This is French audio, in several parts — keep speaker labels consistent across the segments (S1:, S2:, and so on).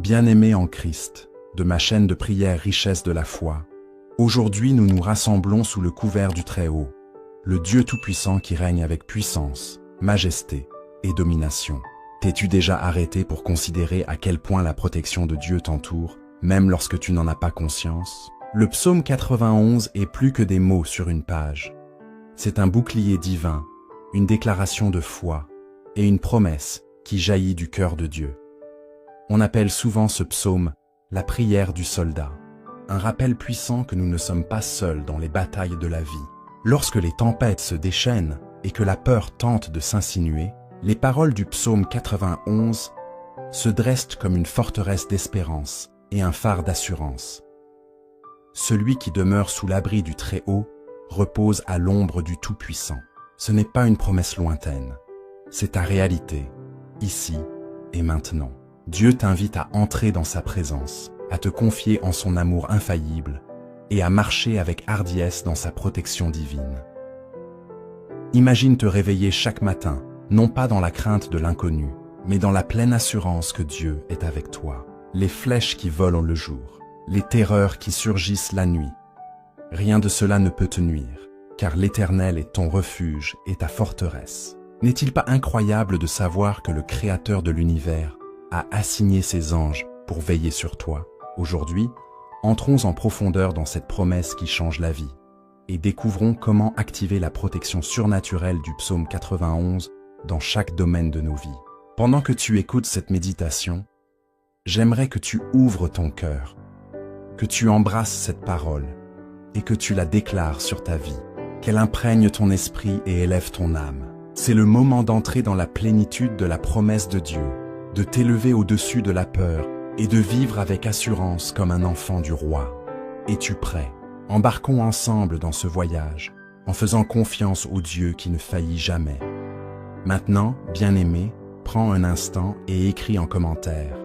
S1: Bien-aimés en Christ, de ma chaîne de prière Richesse de la foi, aujourd'hui nous nous rassemblons sous le couvert du Très-Haut, le Dieu Tout-Puissant qui règne avec puissance, majesté et domination. T'es-tu déjà arrêté pour considérer à quel point la protection de Dieu t'entoure, même lorsque tu n'en as pas conscience? Le psaume 91 est plus que des mots sur une page. C'est un bouclier divin, une déclaration de foi et une promesse qui jaillit du cœur de Dieu. On appelle souvent ce psaume la prière du soldat, un rappel puissant que nous ne sommes pas seuls dans les batailles de la vie. Lorsque les tempêtes se déchaînent et que la peur tente de s'insinuer, les paroles du psaume 91 se dressent comme une forteresse d'espérance et un phare d'assurance. Celui qui demeure sous l'abri du Très-Haut repose à l'ombre du Tout-Puissant. Ce n'est pas une promesse lointaine, c'est ta réalité, ici et maintenant. Dieu t'invite à entrer dans sa présence, à te confier en son amour infaillible et à marcher avec hardiesse dans sa protection divine. Imagine te réveiller chaque matin, non pas dans la crainte de l'inconnu, mais dans la pleine assurance que Dieu est avec toi. Les flèches qui volent le jour, les terreurs qui surgissent la nuit. Rien de cela ne peut te nuire, car l'Éternel est ton refuge et ta forteresse. N'est-il pas incroyable de savoir que le Créateur de l'univers a assigné ses anges pour veiller sur toi? Aujourd'hui, entrons en profondeur dans cette promesse qui change la vie et découvrons comment activer la protection surnaturelle du psaume 91 dans chaque domaine de nos vies. Pendant que tu écoutes cette méditation, j'aimerais que tu ouvres ton cœur, que tu embrasses cette parole et que tu la déclares sur ta vie, qu'elle imprègne ton esprit et élève ton âme. C'est le moment d'entrer dans la plénitude de la promesse de Dieu, de t'élever au-dessus de la peur et de vivre avec assurance comme un enfant du roi. Es-tu prêt? Embarquons ensemble dans ce voyage, en faisant confiance au Dieu qui ne faillit jamais. Maintenant, bien-aimé, prends un instant et écris en commentaire.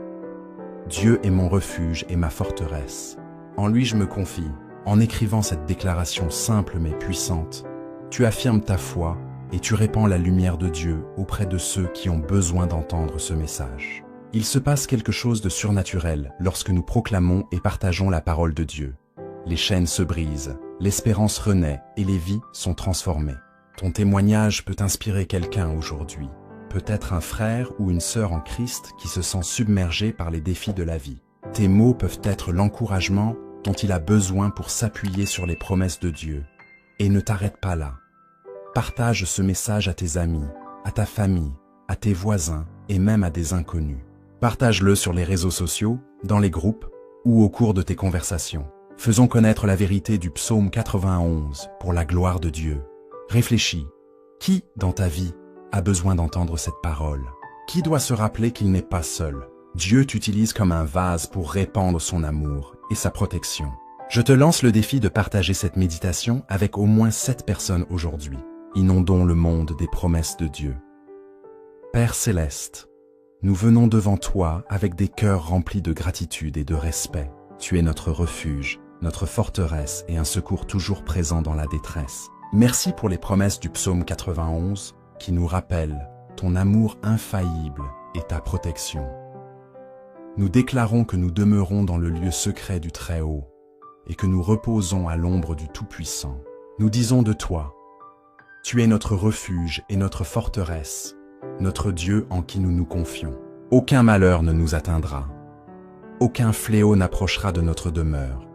S1: Dieu est mon refuge et ma forteresse. En lui je me confie. En écrivant cette déclaration simple mais puissante, tu affirmes ta foi et tu répands la lumière de Dieu auprès de ceux qui ont besoin d'entendre ce message. Il se passe quelque chose de surnaturel lorsque nous proclamons et partageons la parole de Dieu. Les chaînes se brisent, l'espérance renaît et les vies sont transformées. Ton témoignage peut inspirer quelqu'un aujourd'hui, peut-être un frère ou une sœur en Christ qui se sent submergé par les défis de la vie. Tes mots peuvent être l'encouragement dont il a besoin pour s'appuyer sur les promesses de Dieu. Et ne t'arrête pas là. Partage ce message à tes amis, à ta famille, à tes voisins et même à des inconnus. Partage-le sur les réseaux sociaux, dans les groupes ou au cours de tes conversations. Faisons connaître la vérité du psaume 91 pour la gloire de Dieu. Réfléchis. Qui, dans ta vie, a besoin d'entendre cette parole? Qui doit se rappeler qu'il n'est pas seul? Dieu t'utilise comme un vase pour répandre son amour et sa protection. Je te lance le défi de partager cette méditation avec au moins 7 personnes aujourd'hui. Inondons le monde des promesses de Dieu. Père céleste, nous venons devant toi avec des cœurs remplis de gratitude et de respect. Tu es notre refuge, notre forteresse et un secours toujours présent dans la détresse. Merci pour les promesses du psaume 91 qui nous rappellent ton amour infaillible et ta protection. Nous déclarons que nous demeurons dans le lieu secret du Très-Haut et que nous reposons à l'ombre du Tout-Puissant. Nous disons de toi, tu es notre refuge et notre forteresse, notre Dieu en qui nous nous confions. Aucun malheur ne nous atteindra, aucun fléau n'approchera de notre demeure,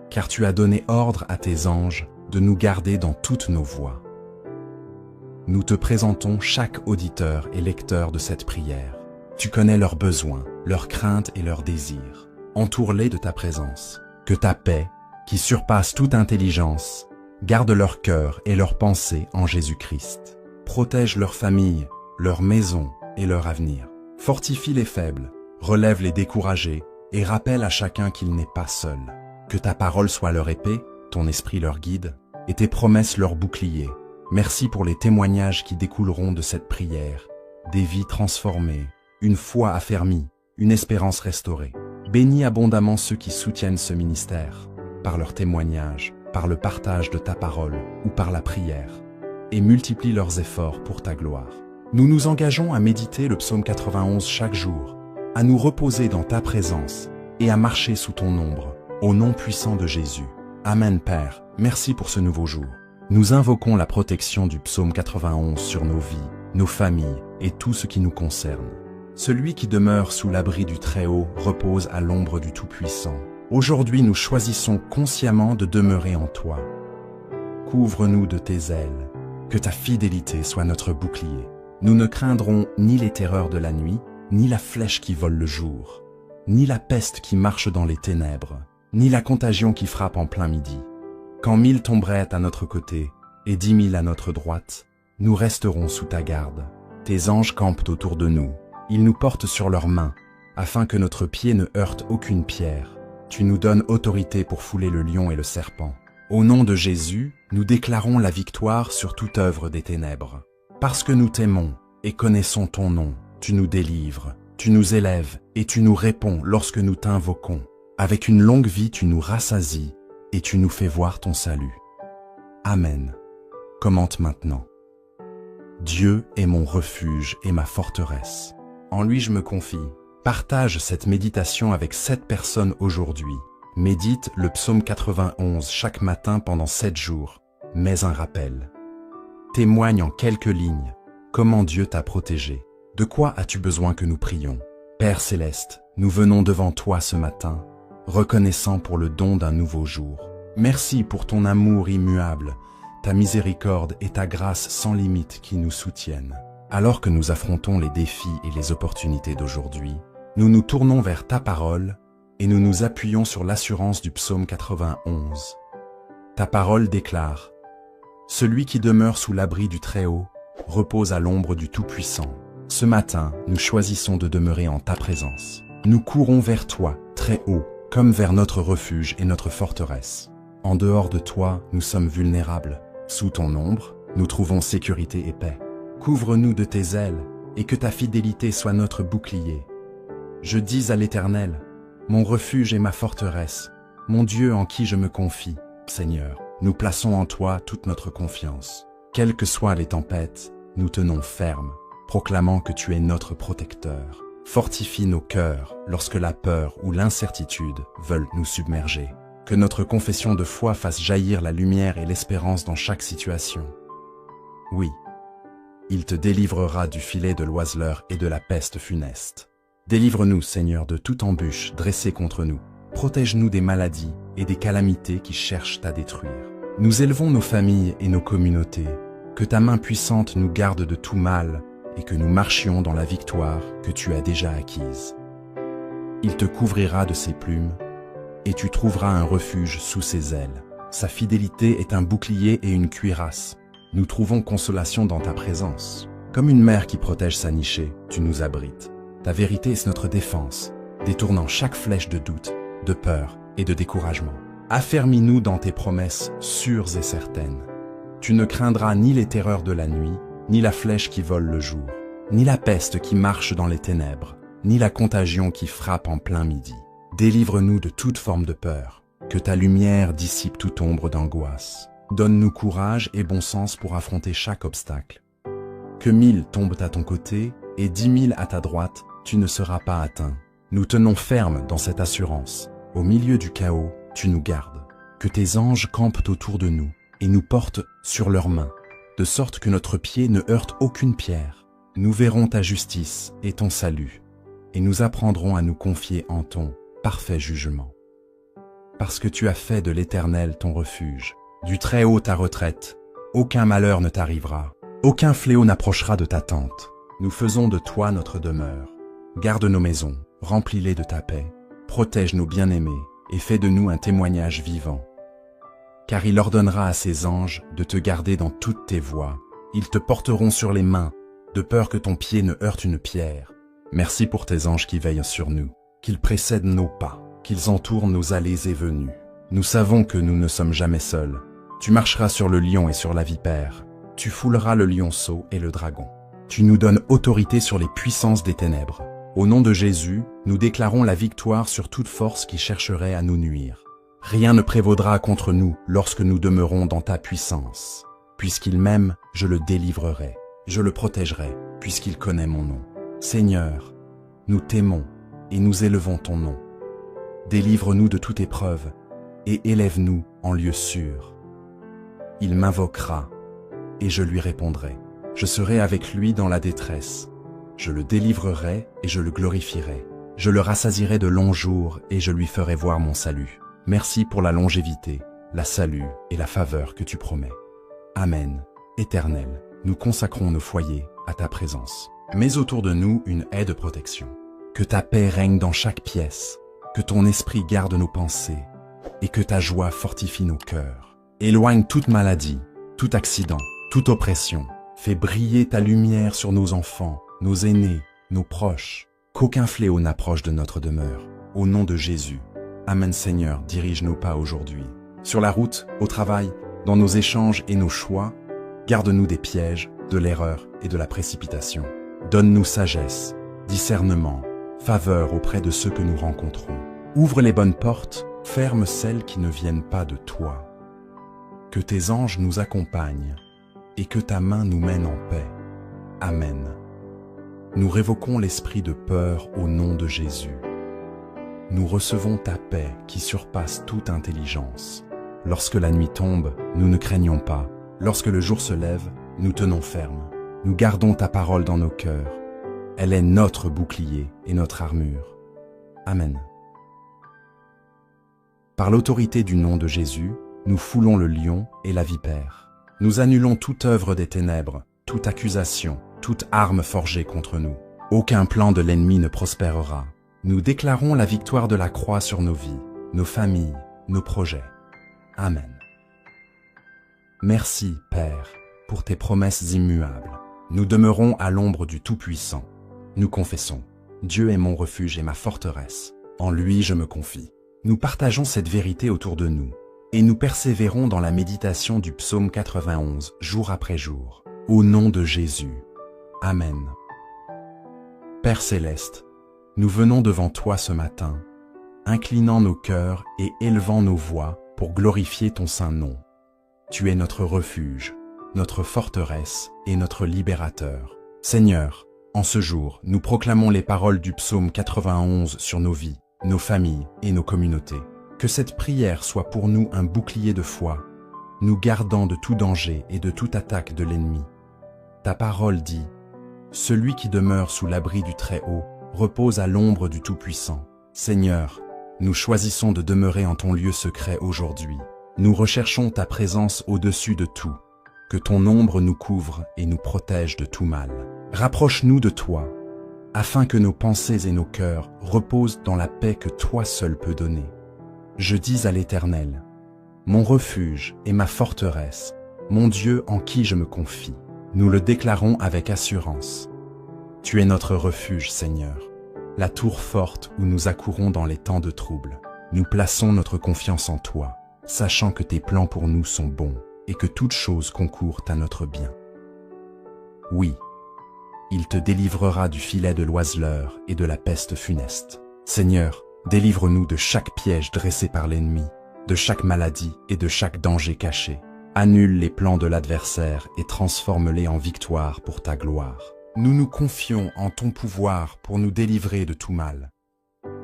S1: car tu as donné ordre à tes anges de nous garder dans toutes nos voies. Nous te présentons chaque auditeur et lecteur de cette prière. Tu connais leurs besoins, leurs craintes et leurs désirs. Entoure-les de ta présence. Que ta paix, qui surpasse toute intelligence, garde leur cœur et leurs pensées en Jésus-Christ. Protège leur famille, leur maison et leur avenir. Fortifie les faibles, relève les découragés et rappelle à chacun qu'il n'est pas seul. Que ta parole soit leur épée, ton esprit leur guide et tes promesses leur bouclier. Merci pour les témoignages qui découleront de cette prière, des vies transformées, une foi affermie, une espérance restaurée. Bénis abondamment ceux qui soutiennent ce ministère, par leur témoignage, par le partage de ta parole ou par la prière, et multiplie leurs efforts pour ta gloire. Nous nous engageons à méditer le psaume 91 chaque jour, à nous reposer dans ta présence et à marcher sous ton ombre, au nom puissant de Jésus. Amen Père, merci pour ce nouveau jour. Nous invoquons la protection du psaume 91 sur nos vies, nos familles et tout ce qui nous concerne. Celui qui demeure sous l'abri du Très-Haut repose à l'ombre du Tout-Puissant. Aujourd'hui, nous choisissons consciemment de demeurer en toi. Couvre-nous de tes ailes, que ta fidélité soit notre bouclier. Nous ne craindrons ni les terreurs de la nuit, ni la flèche qui vole le jour, ni la peste qui marche dans les ténèbres, ni la contagion qui frappe en plein midi. Quand 1000 tomberaient à notre côté et 10 000 à notre droite, nous resterons sous ta garde. Tes anges campent autour de nous. Ils nous portent sur leurs mains, afin que notre pied ne heurte aucune pierre. Tu nous donnes autorité pour fouler le lion et le serpent. Au nom de Jésus, nous déclarons la victoire sur toute œuvre des ténèbres. Parce que nous t'aimons et connaissons ton nom, tu nous délivres, tu nous élèves et tu nous réponds lorsque nous t'invoquons. Avec une longue vie, tu nous rassasies et tu nous fais voir ton salut. Amen. Commente maintenant. Dieu est mon refuge et ma forteresse. En lui je me confie. Partage cette méditation avec 7 personnes aujourd'hui. Médite le psaume 91 chaque matin pendant 7 jours. Mets un rappel. Témoigne en quelques lignes comment Dieu t'a protégé. De quoi as-tu besoin que nous prions? Père Céleste, nous venons devant toi ce matin, reconnaissant pour le don d'un nouveau jour. Merci pour ton amour immuable, ta miséricorde et ta grâce sans limite qui nous soutiennent. Alors que nous affrontons les défis et les opportunités d'aujourd'hui, nous nous tournons vers ta parole et nous nous appuyons sur l'assurance du psaume 91. Ta parole déclare « Celui qui demeure sous l'abri du Très-Haut repose à l'ombre du Tout-Puissant. » Ce matin, nous choisissons de demeurer en ta présence. Nous courons vers toi, très haut, comme vers notre refuge et notre forteresse. En dehors de toi, nous sommes vulnérables. Sous ton ombre, nous trouvons sécurité et paix. Couvre-nous de tes ailes, et que ta fidélité soit notre bouclier. Je dis à l'Éternel, mon refuge et ma forteresse, mon Dieu en qui je me confie. Seigneur, nous plaçons en toi toute notre confiance. Quelles que soient les tempêtes, nous tenons ferme, proclamant que tu es notre protecteur. Fortifie nos cœurs lorsque la peur ou l'incertitude veulent nous submerger. Que notre confession de foi fasse jaillir la lumière et l'espérance dans chaque situation. Oui, il te délivrera du filet de l'oiseleur et de la peste funeste. Délivre-nous, Seigneur, de toute embûche dressée contre nous. Protège-nous des maladies et des calamités qui cherchent à détruire. Nous élevons nos familles et nos communautés. Que ta main puissante nous garde de tout mal et que nous marchions dans la victoire que tu as déjà acquise. Il te couvrira de ses plumes et tu trouveras un refuge sous ses ailes. Sa fidélité est un bouclier et une cuirasse. Nous trouvons consolation dans ta présence. Comme une mère qui protège sa nichée, tu nous abrites. Ta vérité est notre défense, détournant chaque flèche de doute, de peur et de découragement. Affermis-nous dans tes promesses sûres et certaines. Tu ne craindras ni les terreurs de la nuit, ni la flèche qui vole le jour, ni la peste qui marche dans les ténèbres, ni la contagion qui frappe en plein midi. Délivre-nous de toute forme de peur, que ta lumière dissipe toute ombre d'angoisse. Donne-nous courage et bon sens pour affronter chaque obstacle. Que 1000 tombent à ton côté et 10 000 à ta droite, tu ne seras pas atteint. Nous tenons ferme dans cette assurance. Au milieu du chaos, tu nous gardes. Que tes anges campent autour de nous et nous portent sur leurs mains, de sorte que notre pied ne heurte aucune pierre. Nous verrons ta justice et ton salut, et nous apprendrons à nous confier en ton parfait jugement. Parce que tu as fait de l'Éternel ton refuge, du Très-Haut ta retraite, aucun malheur ne t'arrivera, aucun fléau n'approchera de ta tente. Nous faisons de toi notre demeure. Garde nos maisons, remplis-les de ta paix, protège nos bien-aimés et fais de nous un témoignage vivant. Car il ordonnera à ses anges de te garder dans toutes tes voies. Ils te porteront sur les mains, de peur que ton pied ne heurte une pierre. Merci pour tes anges qui veillent sur nous, qu'ils précèdent nos pas, qu'ils entourent nos allées et venues. Nous savons que nous ne sommes jamais seuls. Tu marcheras sur le lion et sur la vipère. Tu fouleras le lionceau et le dragon. Tu nous donnes autorité sur les puissances des ténèbres. Au nom de Jésus, nous déclarons la victoire sur toute force qui chercherait à nous nuire. Rien ne prévaudra contre nous lorsque nous demeurons dans ta puissance. Puisqu'il m'aime, je le délivrerai. Je le protégerai, puisqu'il connaît mon nom. Seigneur, nous t'aimons et nous élevons ton nom. Délivre-nous de toute épreuve, et élève-nous en lieu sûr. Il m'invoquera, et je lui répondrai. Je serai avec lui dans la détresse. Je le délivrerai et je le glorifierai. Je le rassasierai de longs jours et je lui ferai voir mon salut. Merci pour la longévité, la salut et la faveur que tu promets. Amen. Éternel, nous consacrons nos foyers à ta présence. Mets autour de nous une haie de protection. Que ta paix règne dans chaque pièce, que ton esprit garde nos pensées et que ta joie fortifie nos cœurs. Éloigne toute maladie, tout accident, toute oppression. Fais briller ta lumière sur nos enfants, nos aînés, nos proches. Qu'aucun fléau n'approche de notre demeure. Au nom de Jésus. Amen Seigneur, dirige nos pas aujourd'hui. Sur la route, au travail, dans nos échanges et nos choix, garde-nous des pièges, de l'erreur et de la précipitation. Donne-nous sagesse, discernement, faveur auprès de ceux que nous rencontrons. Ouvre les bonnes portes, ferme celles qui ne viennent pas de toi. Que tes anges nous accompagnent et que ta main nous mène en paix. Amen. Nous révoquons l'esprit de peur au nom de Jésus. Nous recevons ta paix qui surpasse toute intelligence. Lorsque la nuit tombe, nous ne craignons pas. Lorsque le jour se lève, nous tenons ferme. Nous gardons ta parole dans nos cœurs. Elle est notre bouclier et notre armure. Amen. Par l'autorité du nom de Jésus, nous foulons le lion et la vipère. Nous annulons toute œuvre des ténèbres, toute accusation, toute arme forgée contre nous. Aucun plan de l'ennemi ne prospérera. Nous déclarons la victoire de la croix sur nos vies, nos familles, nos projets. Amen. Merci, Père, pour tes promesses immuables. Nous demeurons à l'ombre du Tout-Puissant. Nous confessons, Dieu est mon refuge et ma forteresse. En lui je me confie. Nous partageons cette vérité autour de nous, et nous persévérons dans la méditation du psaume 91, jour après jour. Au nom de Jésus. Amen. Père céleste, nous venons devant toi ce matin, inclinant nos cœurs et élevant nos voix pour glorifier ton saint nom. Tu es notre refuge, notre forteresse et notre libérateur. Seigneur, en ce jour, nous proclamons les paroles du psaume 91 sur nos vies, nos familles et nos communautés. Que cette prière soit pour nous un bouclier de foi, nous gardant de tout danger et de toute attaque de l'ennemi. Ta parole dit, « Celui qui demeure sous l'abri du Très-Haut repose à l'ombre du Tout-Puissant. » Seigneur, nous choisissons de demeurer en ton lieu secret aujourd'hui. Nous recherchons ta présence au-dessus de tout. Que ton ombre nous couvre et nous protège de tout mal. Rapproche-nous de toi, afin que nos pensées et nos cœurs reposent dans la paix que toi seul peux donner. Je dis à l'Éternel, mon refuge et ma forteresse, mon Dieu en qui je me confie. Nous le déclarons avec assurance. Tu es notre refuge, Seigneur, la tour forte où nous accourons dans les temps de trouble. Nous plaçons notre confiance en toi, sachant que tes plans pour nous sont bons et que toute chose concourt à notre bien. Oui, il te délivrera du filet de l'oiseleur et de la peste funeste. Seigneur, délivre-nous de chaque piège dressé par l'ennemi, de chaque maladie et de chaque danger caché. Annule les plans de l'adversaire et transforme-les en victoire pour ta gloire. Nous nous confions en ton pouvoir pour nous délivrer de tout mal.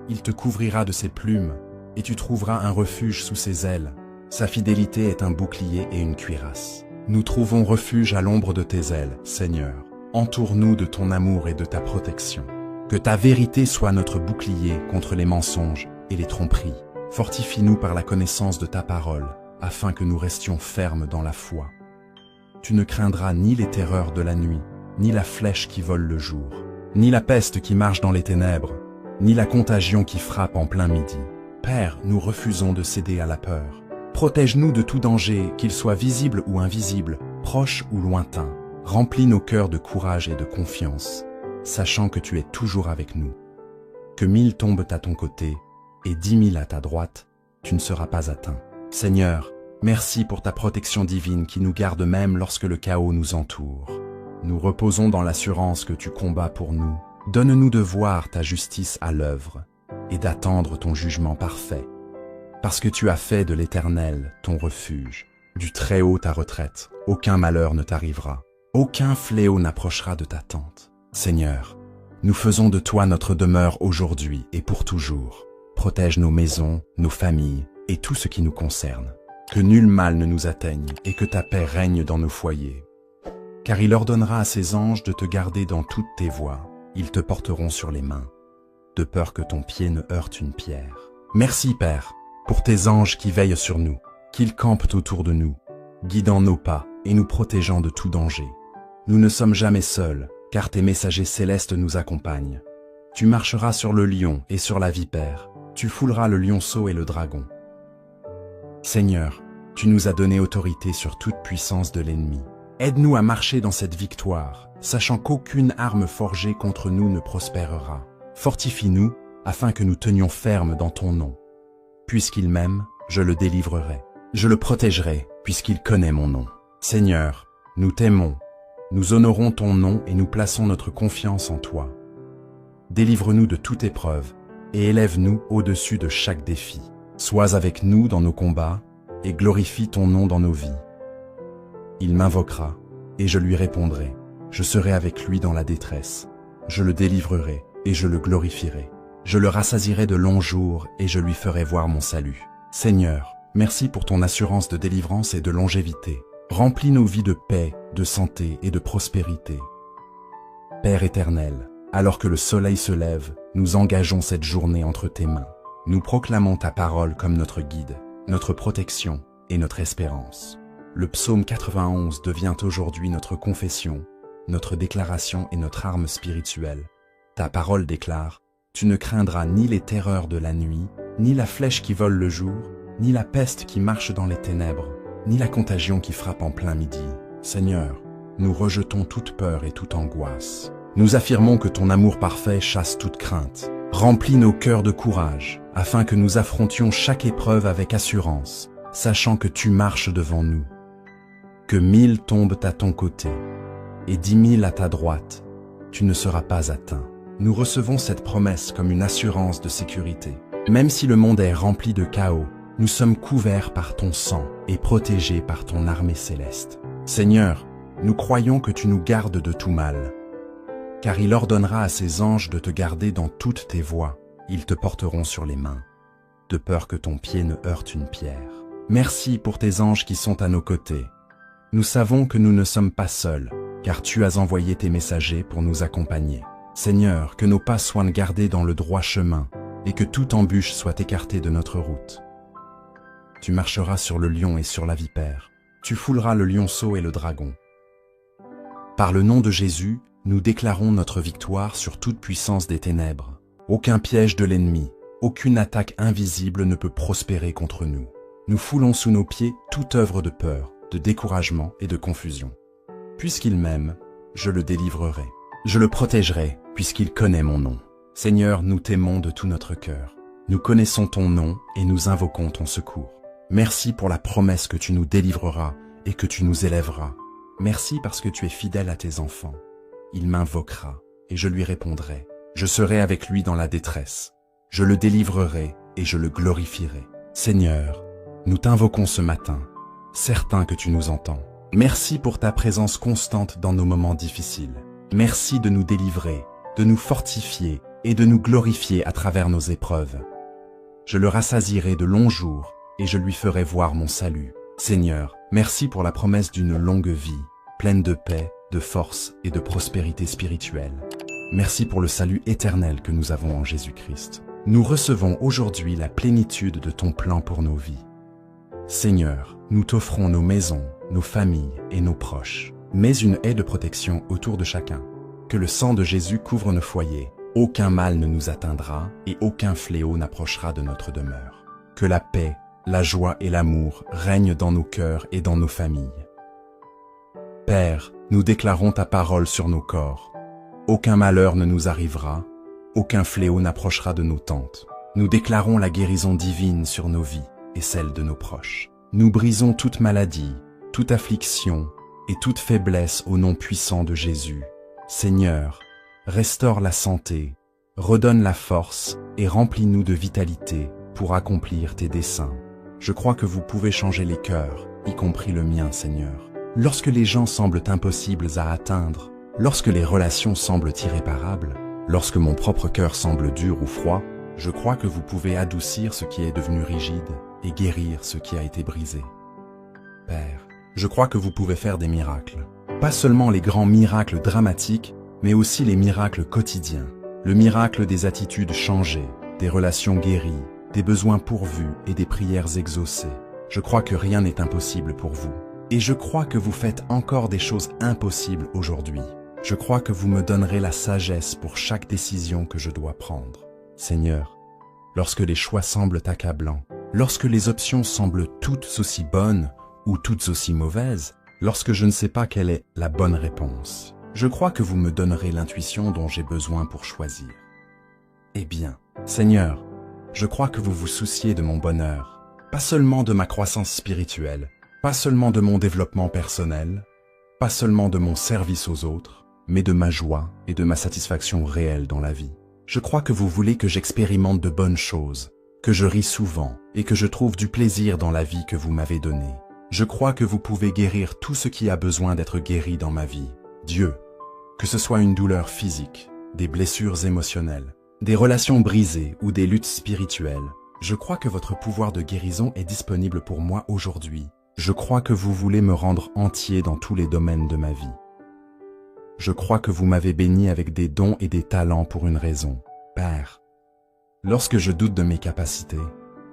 S1: Il te couvrira de ses plumes et tu trouveras un refuge sous ses ailes. Sa fidélité est un bouclier et une cuirasse. Nous trouvons refuge à l'ombre de tes ailes, Seigneur. Entoure-nous de ton amour et de ta protection. Que ta vérité soit notre bouclier contre les mensonges et les tromperies. Fortifie-nous par la connaissance de ta parole, afin que nous restions fermes dans la foi. Tu ne craindras ni les terreurs de la nuit, ni la flèche qui vole le jour, ni la peste qui marche dans les ténèbres, ni la contagion qui frappe en plein midi. Père, nous refusons de céder à la peur. Protège-nous de tout danger, qu'il soit visible ou invisible, proche ou lointain. Remplis nos cœurs de courage et de confiance, sachant que tu es toujours avec nous. Que 1000 tombent à ton côté et 10 000 à ta droite, tu ne seras pas atteint. Seigneur, merci pour ta protection divine qui nous garde même lorsque le chaos nous entoure. Nous reposons dans l'assurance que tu combats pour nous. Donne-nous de voir ta justice à l'œuvre et d'attendre ton jugement parfait. Parce que tu as fait de l'Éternel ton refuge, du Très-Haut ta retraite, aucun malheur ne t'arrivera, aucun fléau n'approchera de ta tente. Seigneur, Nous faisons de toi notre demeure aujourd'hui et pour toujours. Protège nos maisons, nos familles et tout ce qui nous concerne. Que nul mal ne nous atteigne et que ta paix règne dans nos foyers. Car il ordonnera à ses anges de te garder dans toutes tes voies. Ils te porteront sur les mains, de peur que ton pied ne heurte une pierre. Merci, Père, pour tes anges qui veillent sur nous, qu'ils campent autour de nous, guidant nos pas et nous protégeant de tout danger. Nous ne sommes jamais seuls, car tes messagers célestes nous accompagnent. Tu marcheras sur le lion et sur la vipère, tu fouleras le lionceau et le dragon. Seigneur, tu nous as donné autorité sur toute puissance de l'ennemi. Aide-nous à marcher dans cette victoire, sachant qu'aucune arme forgée contre nous ne prospérera. Fortifie-nous, afin que nous tenions ferme dans ton nom. Puisqu'il m'aime, je le délivrerai. Je le protégerai, puisqu'il connaît mon nom. Seigneur, nous t'aimons, nous honorons ton nom et nous plaçons notre confiance en toi. Délivre-nous de toute épreuve, et élève-nous au-dessus de chaque défi. Sois avec nous dans nos combats, et glorifie ton nom dans nos vies. Il m'invoquera, et je lui répondrai. Je serai avec lui dans la détresse. Je le délivrerai, et je le glorifierai. Je le rassasierai de longs jours, et je lui ferai voir mon salut. Seigneur, merci pour ton assurance de délivrance et de longévité. Remplis nos vies de paix, de santé et de prospérité. Père éternel, alors que le soleil se lève, nous engageons cette journée entre tes mains. Nous proclamons ta parole comme notre guide, notre protection et notre espérance. Le psaume 91 devient aujourd'hui notre confession, notre déclaration et notre arme spirituelle. Ta parole déclare: tu ne craindras ni les terreurs de la nuit, ni la flèche qui vole le jour, ni la peste qui marche dans les ténèbres, ni la contagion qui frappe en plein midi. Seigneur, nous rejetons toute peur et toute angoisse. Nous affirmons que ton amour parfait chasse toute crainte. Remplis nos cœurs de courage, afin que nous affrontions chaque épreuve avec assurance, sachant que tu marches devant nous. Que 1000 tombent à ton côté, et 10 000 à ta droite, tu ne seras pas atteint. Nous recevons cette promesse comme une assurance de sécurité. Même si le monde est rempli de chaos, nous sommes couverts par ton sang et protégés par ton armée céleste. Seigneur, nous croyons que tu nous gardes de tout mal, car il ordonnera à ses anges de te garder dans toutes tes voies. Ils te porteront sur les mains, de peur que ton pied ne heurte une pierre. Merci pour tes anges qui sont à nos côtés. Nous savons que nous ne sommes pas seuls, car tu as envoyé tes messagers pour nous accompagner. Seigneur, que nos pas soient gardés dans le droit chemin, et que toute embûche soit écartée de notre route. Tu marcheras sur le lion et sur la vipère. Tu fouleras le lionceau et le dragon. Par le nom de Jésus, nous déclarons notre victoire sur toute puissance des ténèbres. Aucun piège de l'ennemi, aucune attaque invisible ne peut prospérer contre nous. Nous foulons sous nos pieds toute œuvre de peur, de découragement et de confusion. Puisqu'il m'aime, je le délivrerai. Je le protégerai, puisqu'il connaît mon nom. Seigneur, nous t'aimons de tout notre cœur. Nous connaissons ton nom et nous invoquons ton secours. Merci pour la promesse que tu nous délivreras et que tu nous élèveras. Merci parce que tu es fidèle à tes enfants. Il m'invoquera et je lui répondrai. Je serai avec lui dans la détresse. Je le délivrerai et je le glorifierai. Seigneur, nous t'invoquons ce matin, certains que tu nous entends. Merci pour ta présence constante dans nos moments difficiles. Merci de nous délivrer, de nous fortifier et de nous glorifier à travers nos épreuves. Je le rassasierai de longs jours et je lui ferai voir mon salut. Seigneur, merci pour la promesse d'une longue vie, pleine de paix, de force et de prospérité spirituelle. Merci pour le salut éternel que nous avons en Jésus-Christ. Nous recevons aujourd'hui la plénitude de ton plan pour nos vies. Seigneur, nous t'offrons nos maisons, nos familles et nos proches. Mets une haie de protection autour de chacun. Que le sang de Jésus couvre nos foyers. Aucun mal ne nous atteindra et aucun fléau n'approchera de notre demeure. Que la paix, la joie et l'amour règnent dans nos cœurs et dans nos familles. Père, nous déclarons ta parole sur nos corps. Aucun malheur ne nous arrivera, aucun fléau n'approchera de nos tentes. Nous déclarons la guérison divine sur nos vies et celle de nos proches. Nous brisons toute maladie, toute affliction et toute faiblesse au nom puissant de Jésus. Seigneur, restaure la santé, redonne la force et remplis-nous de vitalité pour accomplir tes desseins. Je crois que vous pouvez changer les cœurs, y compris le mien, Seigneur. Lorsque les gens semblent impossibles à atteindre, lorsque les relations semblent irréparables, Lorsque mon propre cœur semble dur ou froid, je crois que vous pouvez adoucir ce qui est devenu rigide et guérir ce qui a été brisé. Père, je crois que vous pouvez faire des miracles. Pas seulement les grands miracles dramatiques, mais aussi les miracles quotidiens. Le miracle des attitudes changées, des relations guéries, des besoins pourvus et des prières exaucées. Je crois que rien n'est impossible pour vous. Et je crois que vous faites encore des choses impossibles aujourd'hui. Je crois que vous me donnerez la sagesse pour chaque décision que je dois prendre. Seigneur, lorsque les choix semblent accablants, lorsque les options semblent toutes aussi bonnes ou toutes aussi mauvaises, lorsque je ne sais pas quelle est la bonne réponse, je crois que vous me donnerez l'intuition dont j'ai besoin pour choisir. Eh bien, Seigneur, je crois que vous vous souciez de mon bonheur, pas seulement de ma croissance spirituelle, pas seulement de mon développement personnel, pas seulement de mon service aux autres, mais de ma joie et de ma satisfaction réelle dans la vie. Je crois que vous voulez que j'expérimente de bonnes choses, que je ris souvent et que je trouve du plaisir dans la vie que vous m'avez donnée. Je crois que vous pouvez guérir tout ce qui a besoin d'être guéri dans ma vie. Dieu, que ce soit une douleur physique, des blessures émotionnelles, des relations brisées ou des luttes spirituelles, je crois que votre pouvoir de guérison est disponible pour moi aujourd'hui. Je crois que vous voulez me rendre entier dans tous les domaines de ma vie. Je crois que vous m'avez béni avec des dons et des talents pour une raison. Père, lorsque je doute de mes capacités,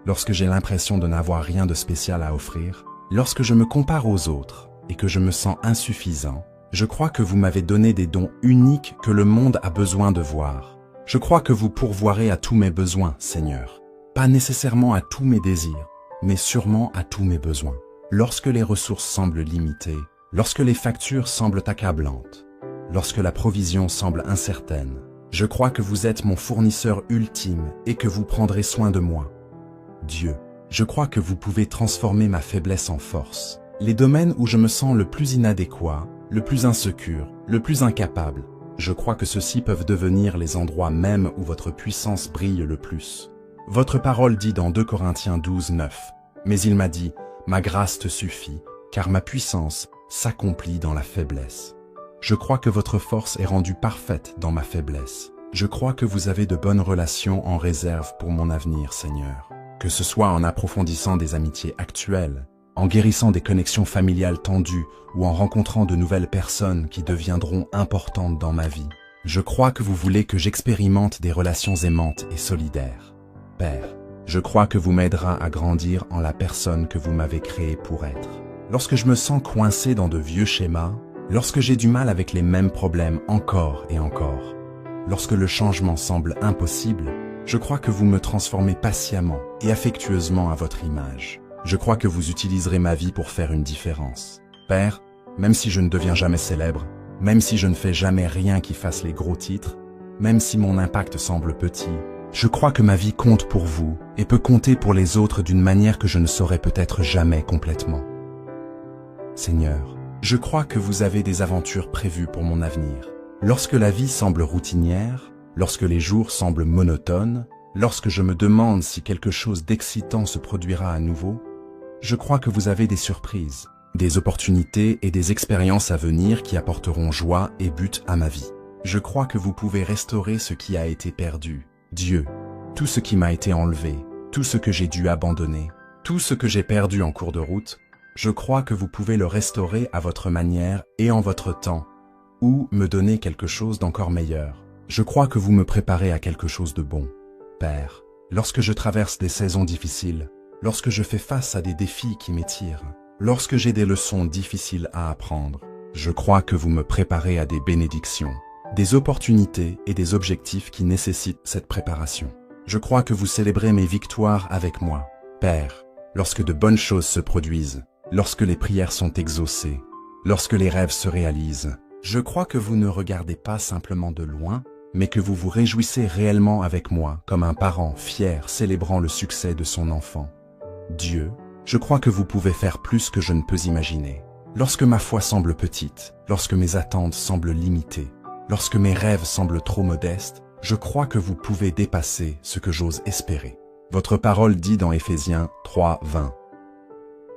S1: lorsque j'ai l'impression de n'avoir rien de spécial à offrir, lorsque je me compare aux autres et que je me sens insuffisant, je crois que vous m'avez donné des dons uniques que le monde a besoin de voir. Je crois que vous pourvoirez à tous mes besoins, Seigneur. Pas nécessairement à tous mes désirs, mais sûrement à tous mes besoins. Lorsque les ressources semblent limitées, lorsque les factures semblent accablantes, lorsque la provision semble incertaine, je crois que vous êtes mon fournisseur ultime et que vous prendrez soin de moi. Dieu, je crois que vous pouvez transformer ma faiblesse en force. Les domaines où je me sens le plus inadéquat, le plus insécure, le plus incapable, je crois que ceux-ci peuvent devenir les endroits mêmes où votre puissance brille le plus. Votre parole dit dans 2 Corinthiens 12, 9, « Mais il m'a dit, ma grâce te suffit, car ma puissance s'accomplit dans la faiblesse. » Je crois que votre force est rendue parfaite dans ma faiblesse. Je crois que vous avez de bonnes relations en réserve pour mon avenir, Seigneur. Que ce soit en approfondissant des amitiés actuelles, en guérissant des connexions familiales tendues ou en rencontrant de nouvelles personnes qui deviendront importantes dans ma vie. Je crois que vous voulez que j'expérimente des relations aimantes et solidaires. Père, je crois que vous m'aiderez à grandir en la personne que vous m'avez créée pour être. Lorsque je me sens coincé dans de vieux schémas, lorsque j'ai du mal avec les mêmes problèmes encore et encore, lorsque le changement semble impossible, je crois que vous me transformez patiemment et affectueusement à votre image. Je crois que vous utiliserez ma vie pour faire une différence. Père, même si je ne deviens jamais célèbre, même si je ne fais jamais rien qui fasse les gros titres, même si mon impact semble petit, je crois que ma vie compte pour vous et peut compter pour les autres d'une manière que je ne saurais peut-être jamais complètement. Seigneur, je crois que vous avez des aventures prévues pour mon avenir. Lorsque la vie semble routinière, lorsque les jours semblent monotones, lorsque je me demande si quelque chose d'excitant se produira à nouveau, je crois que vous avez des surprises, des opportunités et des expériences à venir qui apporteront joie et but à ma vie. Je crois que vous pouvez restaurer ce qui a été perdu. Dieu, tout ce qui m'a été enlevé, tout ce que j'ai dû abandonner, tout ce que j'ai perdu en cours de route, je crois que vous pouvez le restaurer à votre manière et en votre temps, ou me donner quelque chose d'encore meilleur. Je crois que vous me préparez à quelque chose de bon. Père, lorsque je traverse des saisons difficiles, lorsque je fais face à des défis qui m'étirent, lorsque j'ai des leçons difficiles à apprendre, je crois que vous me préparez à des bénédictions, des opportunités et des objectifs qui nécessitent cette préparation. Je crois que vous célébrez mes victoires avec moi. Père, lorsque de bonnes choses se produisent, lorsque les prières sont exaucées, lorsque les rêves se réalisent, je crois que vous ne regardez pas simplement de loin, mais que vous vous réjouissez réellement avec moi comme un parent fier célébrant le succès de son enfant. Dieu, je crois que vous pouvez faire plus que je ne peux imaginer. Lorsque ma foi semble petite, lorsque mes attentes semblent limitées, lorsque mes rêves semblent trop modestes, je crois que vous pouvez dépasser ce que j'ose espérer. Votre parole dit dans Éphésiens 3, 20.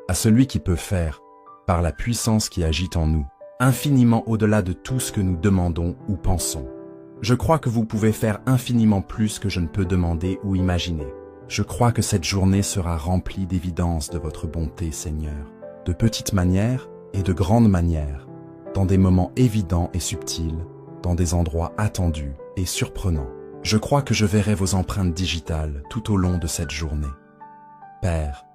S1: À celui qui peut faire, par la puissance qui agit en nous, infiniment au-delà de tout ce que nous demandons ou pensons. Je crois que vous pouvez faire infiniment plus que je ne peux demander ou imaginer. Je crois que cette journée sera remplie d'évidence de votre bonté, Seigneur, de petites manières et de grandes manières, dans des moments évidents et subtils, dans des endroits attendus et surprenants. Je crois que je verrai vos empreintes digitales tout au long de cette journée. Père,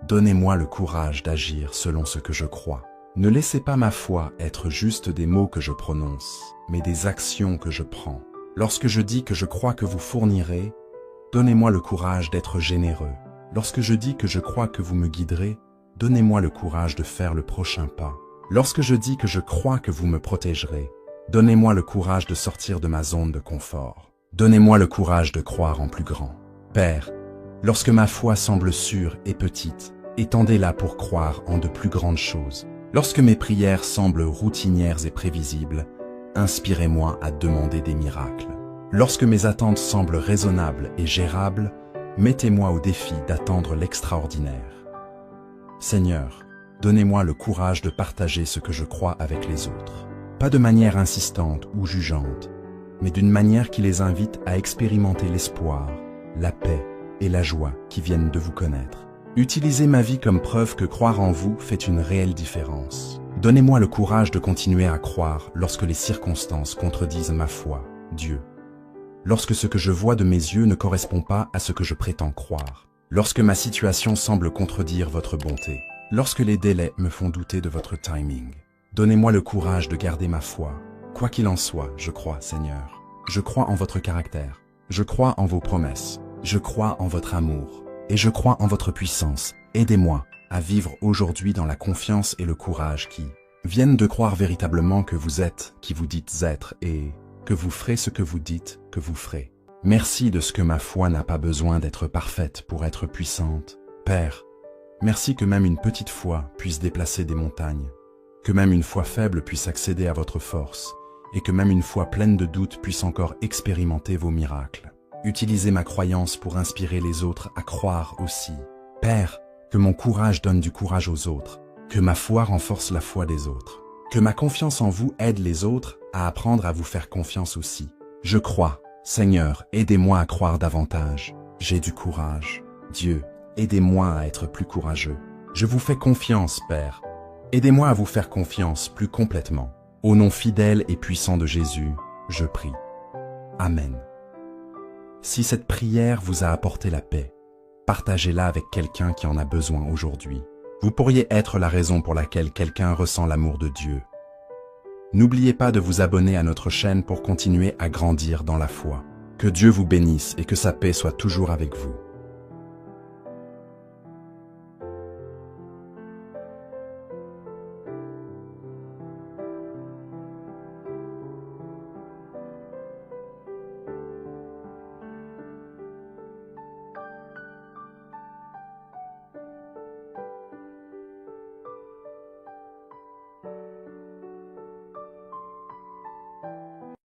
S1: donnez-moi le courage d'agir selon ce que je crois. Ne laissez pas ma foi être juste des mots que je prononce, mais des actions que je prends. Lorsque je dis que je crois que vous fournirez, donnez-moi le courage d'être généreux. Lorsque je dis que je crois que vous me guiderez, donnez-moi le courage de faire le prochain pas. Lorsque je dis que je crois que vous me protégerez, donnez-moi le courage de sortir de ma zone de confort. Donnez-moi le courage de croire en plus grand. Père, lorsque ma foi semble sûre et petite, étendez-la pour croire en de plus grandes choses. Lorsque mes prières semblent routinières et prévisibles, inspirez-moi à demander des miracles. Lorsque mes attentes semblent raisonnables et gérables, mettez-moi au défi d'attendre l'extraordinaire. Seigneur, donnez-moi le courage de partager ce que je crois avec les autres. Pas de manière insistante ou jugeante, mais d'une manière qui les invite à expérimenter l'espoir, la paix et la joie qui viennent de vous connaître. Utilisez ma vie comme preuve que croire en vous fait une réelle différence. Donnez-moi le courage de continuer à croire lorsque les circonstances contredisent ma foi, Dieu. Lorsque ce que je vois de mes yeux ne correspond pas à ce que je prétends croire. Lorsque ma situation semble contredire votre bonté. Lorsque les délais me font douter de votre timing. Donnez-moi le courage de garder ma foi. Quoi qu'il en soit, je crois, Seigneur. Je crois en votre caractère. Je crois en vos promesses. Je crois en votre amour. Et je crois en votre puissance. Aidez-moi à vivre aujourd'hui dans la confiance et le courage qui viennent de croire véritablement que vous êtes qui vous dites être et que vous ferez ce que vous dites que vous ferez. Merci de ce que ma foi n'a pas besoin d'être parfaite pour être puissante. Père, merci que même une petite foi puisse déplacer des montagnes, que même une foi faible puisse accéder à votre force, et que même une foi pleine de doutes puisse encore expérimenter vos miracles. Utilisez ma croyance pour inspirer les autres à croire aussi. Père, que mon courage donne du courage aux autres, que ma foi renforce la foi des autres, que ma confiance en vous aide les autres à apprendre à vous faire confiance aussi. Je crois, Seigneur, aidez-moi à croire davantage. J'ai du courage. Dieu, aidez-moi à être plus courageux. Je vous fais confiance, Père. Aidez-moi à vous faire confiance plus complètement. Au nom fidèle et puissant de Jésus, je prie. Amen. Si cette prière vous a apporté la paix, partagez-la avec quelqu'un qui en a besoin aujourd'hui. Vous pourriez être la raison pour laquelle quelqu'un ressent l'amour de Dieu. N'oubliez pas de vous abonner à notre chaîne pour continuer à grandir dans la foi. Que Dieu vous bénisse et que sa paix soit toujours avec vous.